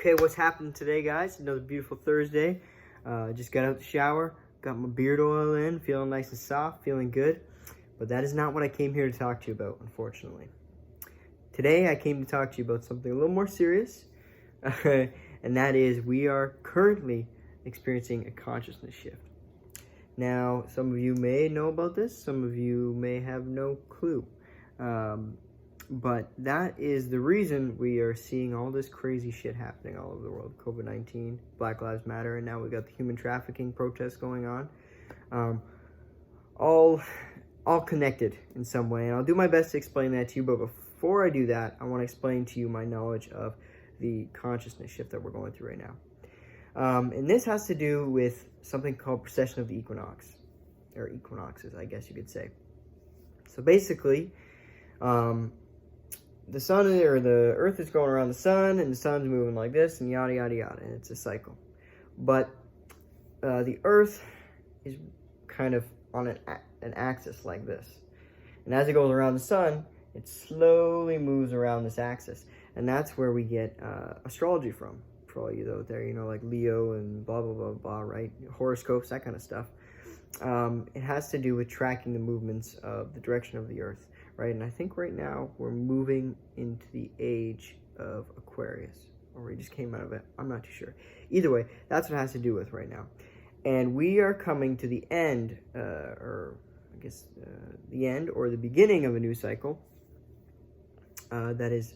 Okay, what's happening today, guys? Another beautiful Thursday. Just got out the shower, got my beard oil in, feeling nice and soft, feeling good. But that is not what I came here to talk to you about, unfortunately. Today, I came to talk to you about something a little more serious, and that is we are currently experiencing a consciousness shift. Now, some of you may know about this, some of you may have no clue. But that is the reason we are seeing all this crazy shit happening all over the world. COVID-19, Black Lives Matter, and now we got the human trafficking protests going on. All connected in some way. And I'll do my best to explain that to you. But before I do that, I want to explain to you my knowledge of the consciousness shift that we're going through right now. And this has to do with something called precession of the equinox. Or equinoxes, I guess you could say. So basically, the sun or the earth is going around the sun, and the sun's moving like this, and yada yada yada, and it's a cycle. But the earth is kind of on an axis like this, and as it goes around the sun, it slowly moves around this axis, and that's where we get astrology from. For all you out there, you know, like Leo and blah blah blah blah, right? Horoscopes, that kind of stuff. It has to do with tracking the movements of the direction of the earth. Right, and I think right now we're moving into the age of Aquarius, or we just came out of it. I'm not too sure. Either way, that's what it has to do with right now. And we are coming to the end, or I guess the end or the beginning of a new cycle that is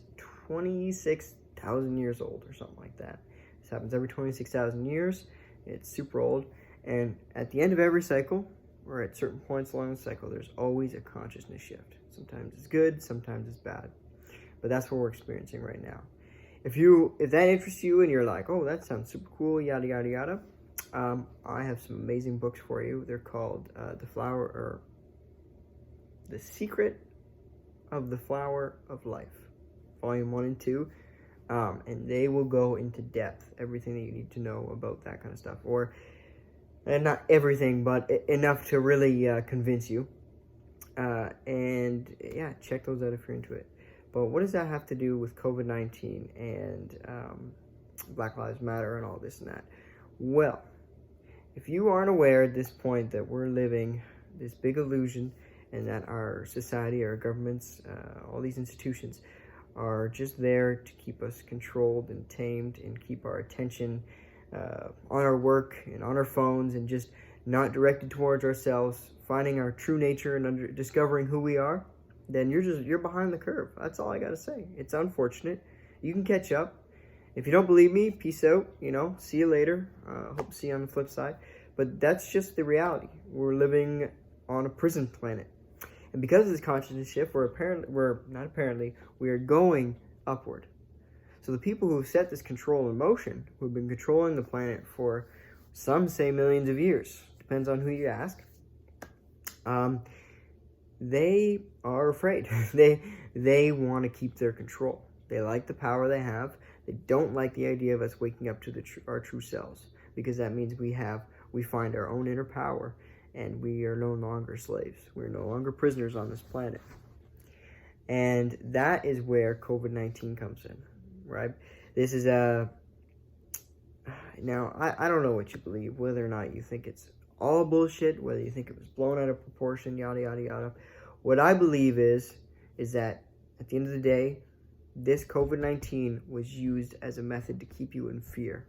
26,000 years old or something like that. This happens every 26,000 years. It's super old. And at the end of every cycle, or at certain points along the cycle, there's always a consciousness shift. Sometimes it's good, sometimes it's bad. But that's what we're experiencing right now. If that interests you and you're like, oh, that sounds super cool, yada, yada, yada, I have some amazing books for you. They're called The Secret of the Flower of Life, Volume 1 and 2. And they will go into depth, everything that you need to know about that kind of stuff. And not everything, but enough to really convince you. And yeah, check those out if you're into it. But what does that have to do with COVID-19 and Black Lives Matter and all this and that? Well, if you aren't aware at this point that we're living this big illusion and that our society, our governments, all these institutions are just there to keep us controlled and tamed and keep our attention on our work and on our phones and just not directed towards ourselves, finding our true nature and discovering who we are, then you're behind the curve. That's all I gotta say. It's unfortunate. You can catch up. If you don't believe me, peace out. See you later. Hope to see you on the flip side. But that's just the reality. We're living on a prison planet, and because of this consciousness shift, we are going upward. So the people who have set this control in motion, who have been controlling the planet for, some say, millions of years, depends on who you ask, they are afraid. They want to keep their control. They like the power they have. They don't like the idea of us waking up to our true selves, because that means we find our own inner power, and we are no longer slaves. We're no longer prisoners on this planet. And that is where COVID-19 comes in. Right? This is now I don't know what you believe, whether or not you think it's all bullshit, whether you think it was blown out of proportion, yada yada yada. What I believe is that at the end of the day, this COVID-19 was used as a method to keep you in fear,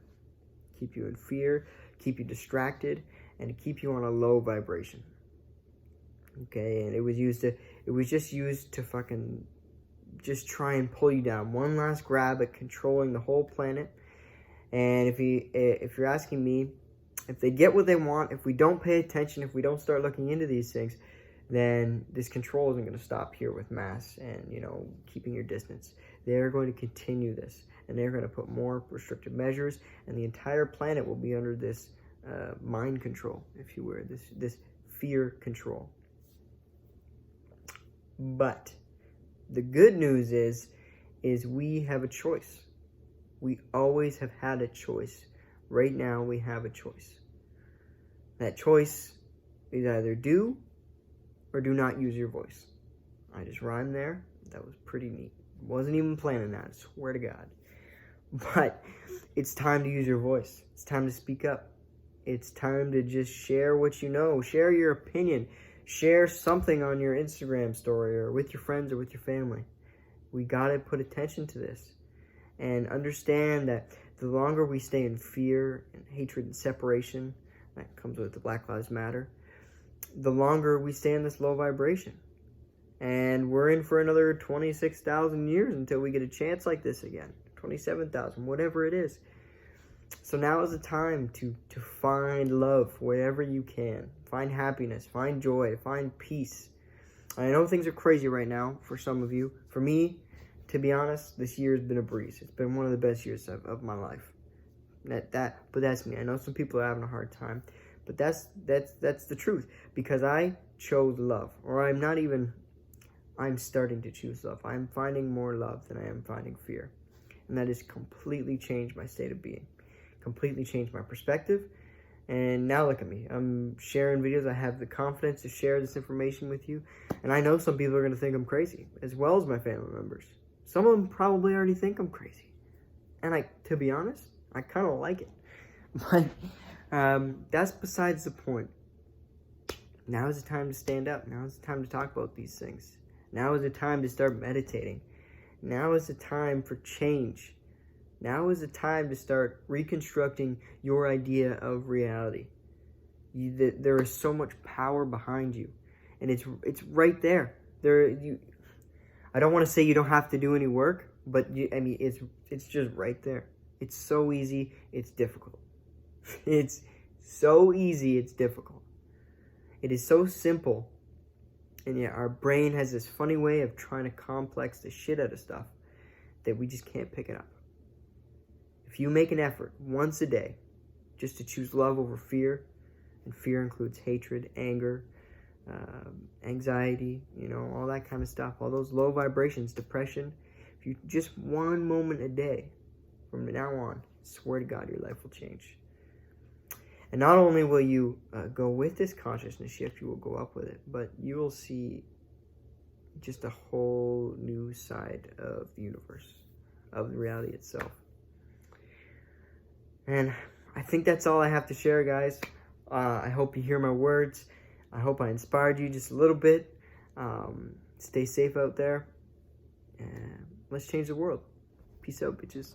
keep you distracted, and to keep you on a low vibration. Okay, and it was just used to fucking just try and pull you down. One last grab at controlling the whole planet. And if you're asking me, if they get what they want, if we don't pay attention, if we don't start looking into these things, then this control isn't going to stop here with masks and, keeping your distance. They're going to continue this, and they're going to put more restrictive measures, and the entire planet will be under this mind control, if you will, this fear control. But the good news is we have a choice. We always have had a choice. Right now, we have a choice. That choice is either do or do not use your voice. I just rhymed there. That was pretty neat. Wasn't even planning that, I swear to God. But it's time to use your voice. It's time to speak up. It's time to just share what you know. Share your opinion. Share something on your Instagram story or with your friends or with your family. We got to put attention to this and understand that the longer we stay in fear and hatred and separation, that comes with the Black Lives Matter, the longer we stay in this low vibration. And we're in for another 26,000 years until we get a chance like this again. 27,000, whatever it is. So now is the time to find love wherever you can. Find happiness, find joy, find peace. I know things are crazy right now for some of you. For me, to be honest, this year has been a breeze. It's been one of the best years of my life. But that's me. I know some people are having a hard time. But that's the truth. Because I chose love. Or I'm starting to choose love. I'm finding more love than I am finding fear. And that has completely changed my state of being. Completely changed my perspective. And now look at me. I'm sharing videos. I have the confidence to share this information with you. And I know some people are going to think I'm crazy, as well as my family members. Some of them probably already think I'm crazy. And to be honest, I kind of like it. But that's besides the point. Now is the time to stand up. Now is the time to talk about these things. Now is the time to start meditating. Now is the time for change. Now is the time to start reconstructing your idea of reality. There is so much power behind you, and it's right there. I don't want to say you don't have to do any work, but it's just right there. It's so easy. It's difficult. It's so easy. It's difficult. It is so simple. And yet our brain has this funny way of trying to complex the shit out of stuff that we just can't pick it up. If you make an effort once a day just to choose love over fear, and fear includes hatred, anger, anxiety, all that kind of stuff, all those low vibrations, depression, if you just one moment a day from now on, swear to God, your life will change. And not only will you go with this consciousness shift, you will go up with it, but you will see just a whole new side of the universe, of the reality itself. And I think that's all I have to share, guys. I hope you hear my words. I hope I inspired you just a little bit. Stay safe out there. And let's change the world. Peace out, bitches.